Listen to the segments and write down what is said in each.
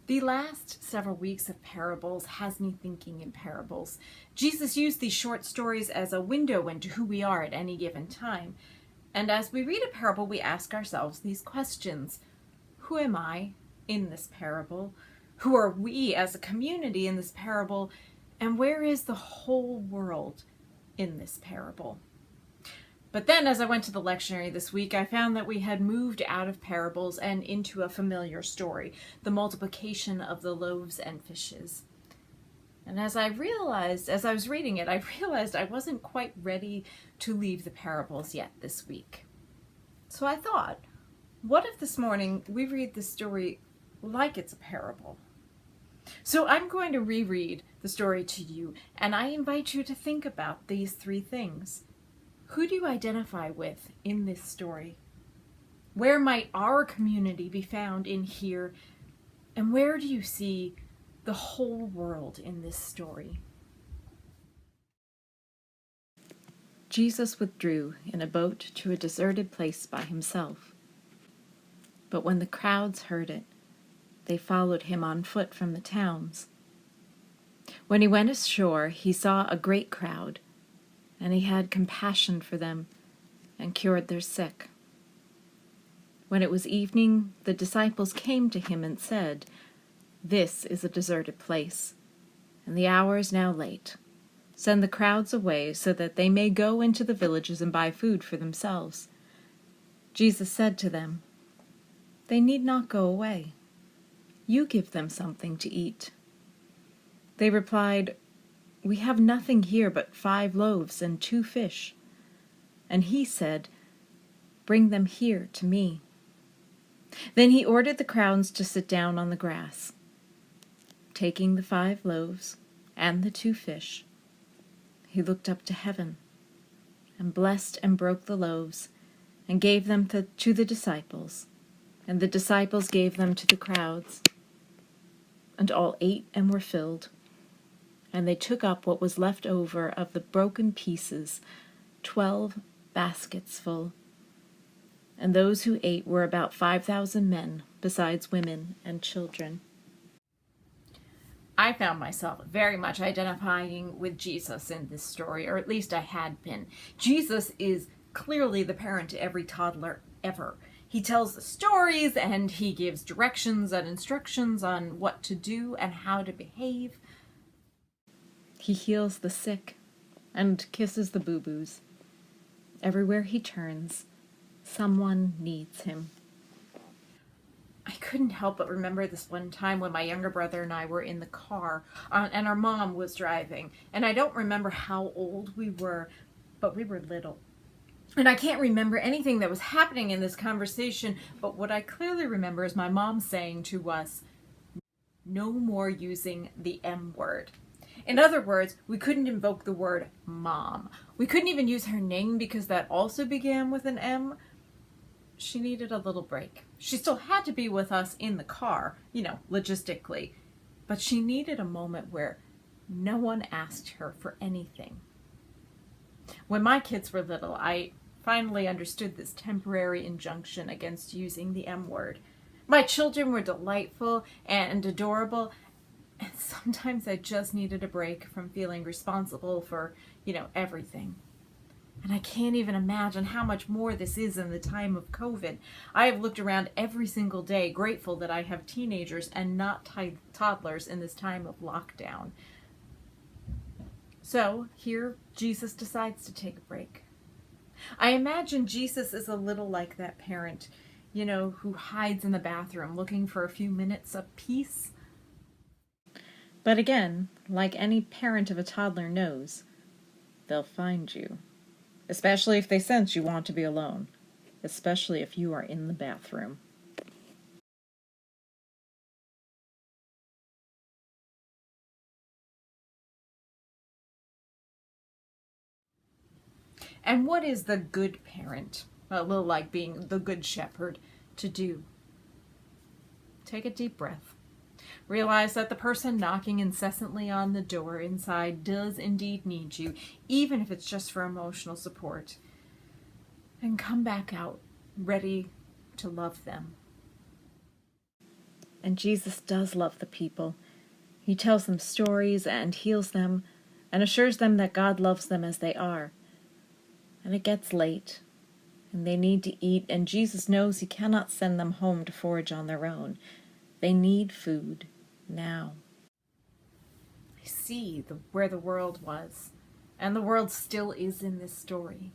The last several weeks of parables has me thinking in parables. Jesus used these short stories as a window into who we are at any given time. And as we read a parable, we ask ourselves these questions. Who am I in this parable? Who are we as a community in this parable? And where is the whole world in this parable? But then as I went to the lectionary this week, I found that we had moved out of parables and into a familiar story, the multiplication of the loaves and fishes. And as I was reading it, I realized I wasn't quite ready to leave the parables yet this week. So I thought, what if this morning we read the story like it's a parable? So I'm going to reread the story to you, and I invite you to think about these three things. Who do you identify with in this story? Where might our community be found in here? And where do you see the whole world in this story? Jesus withdrew in a boat to a deserted place by himself. But when the crowds heard it, they followed him on foot from the towns. When he went ashore, he saw a great crowd, and he had compassion for them and cured their sick. When it was evening, the disciples came to him and said, "This is a deserted place, and the hour is now late. Send the crowds away so that they may go into the villages and buy food for themselves." Jesus said to them, "They need not go away. You give them something to eat." They replied, "We have nothing here but 5 loaves and 2 fish." And he said, "Bring them here to me." Then he ordered the crowds to sit down on the grass. Taking the 5 loaves and the 2 fish, he looked up to heaven and blessed and broke the loaves and gave them to the disciples, and the disciples gave them to the crowds. And all ate and were filled. And they took up what was left over of the broken pieces, 12 baskets full. And those who ate were about 5,000 men, besides women and children. I found myself very much identifying with Jesus in this story, or at least I had been. Jesus is clearly the parent to every toddler ever. He tells the stories and he gives directions and instructions on what to do and how to behave. He heals the sick and kisses the boo-boos. Everywhere he turns, someone needs him. I couldn't help but remember this one time when my younger brother and I were in the car and our mom was driving. And I don't remember how old we were, but we were little. And I can't remember anything that was happening in this conversation, but what I clearly remember is my mom saying to us, "No more using the M word." In other words, we couldn't invoke the word mom. We couldn't even use her name because that also began with an M. She needed a little break. She still had to be with us in the car, logistically, but she needed a moment where no one asked her for anything. When my kids were little, I finally understood this temporary injunction against using the M word. My children were delightful and adorable, and sometimes I just needed a break from feeling responsible for, everything. And I can't even imagine how much more this is in the time of COVID. I have looked around every single day, grateful that I have teenagers and not toddlers in this time of lockdown. So here, Jesus decides to take a break. I imagine Jesus is a little like that parent, who hides in the bathroom looking for a few minutes of peace. But again, like any parent of a toddler knows, they'll find you. Especially if they sense you want to be alone. Especially if you are in the bathroom. And what is the good parent, a little like being the good shepherd, to do? Take a deep breath. Realize that the person knocking incessantly on the door inside does indeed need you, even if it's just for emotional support. And come back out, ready to love them. And Jesus does love the people. He tells them stories and heals them and assures them that God loves them as they are. And it gets late, and they need to eat, and Jesus knows he cannot send them home to forage on their own. They need food now. I see where the world was, and the world still is in this story.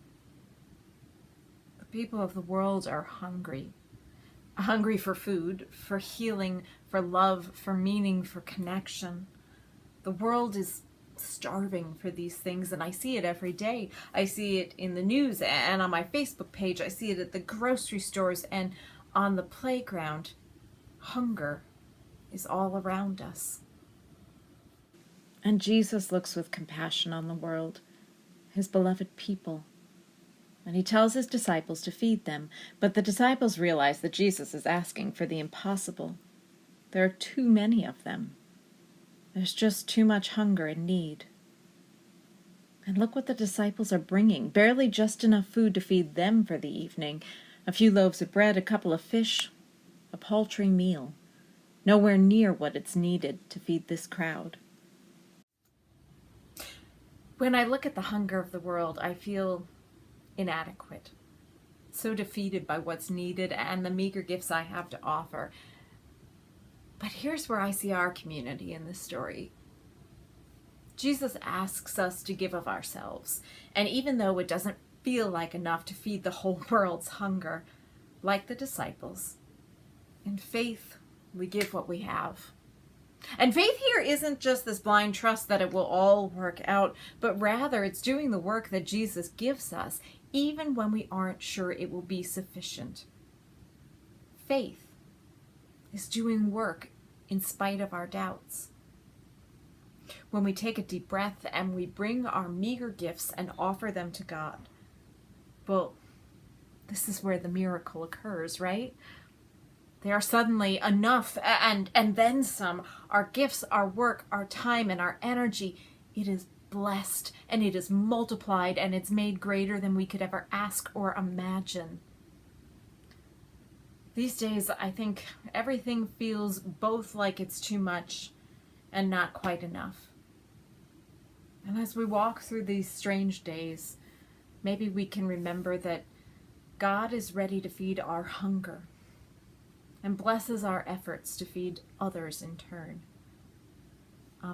The people of the world are hungry. Hungry for food, for healing, for love, for meaning, for connection. The world is starving for these things, and I see it every day. I see it in the news and on my Facebook page. I see it at the grocery stores and on the playground. Hunger is all around us. And Jesus looks with compassion on the world, his beloved people. And he tells his disciples to feed them, but the disciples realize that Jesus is asking for the impossible. There are too many of them. There's just too much hunger and need. And look what the disciples are bringing, barely just enough food to feed them for the evening. A few loaves of bread, a couple of fish, a paltry meal. Nowhere near what it's needed to feed this crowd. When I look at the hunger of the world, I feel inadequate, so defeated by what's needed and the meager gifts I have to offer. But here's where I see our community in this story. Jesus asks us to give of ourselves, and even though it doesn't feel like enough to feed the whole world's hunger, like the disciples, in faith we give what we have. And faith here isn't just this blind trust that it will all work out, but rather it's doing the work that Jesus gives us, even when we aren't sure it will be sufficient. Faith is doing work in spite of our doubts. When we take a deep breath and we bring our meager gifts and offer them to God, well, this is where the miracle occurs, right? They are suddenly enough and then some. Our gifts, our work, our time, and our energy, it is blessed and it is multiplied and it's made greater than we could ever ask or imagine. These days, I think everything feels both like it's too much and not quite enough. And as we walk through these strange days, maybe we can remember that God is ready to feed our hunger and blesses our efforts to feed others in turn.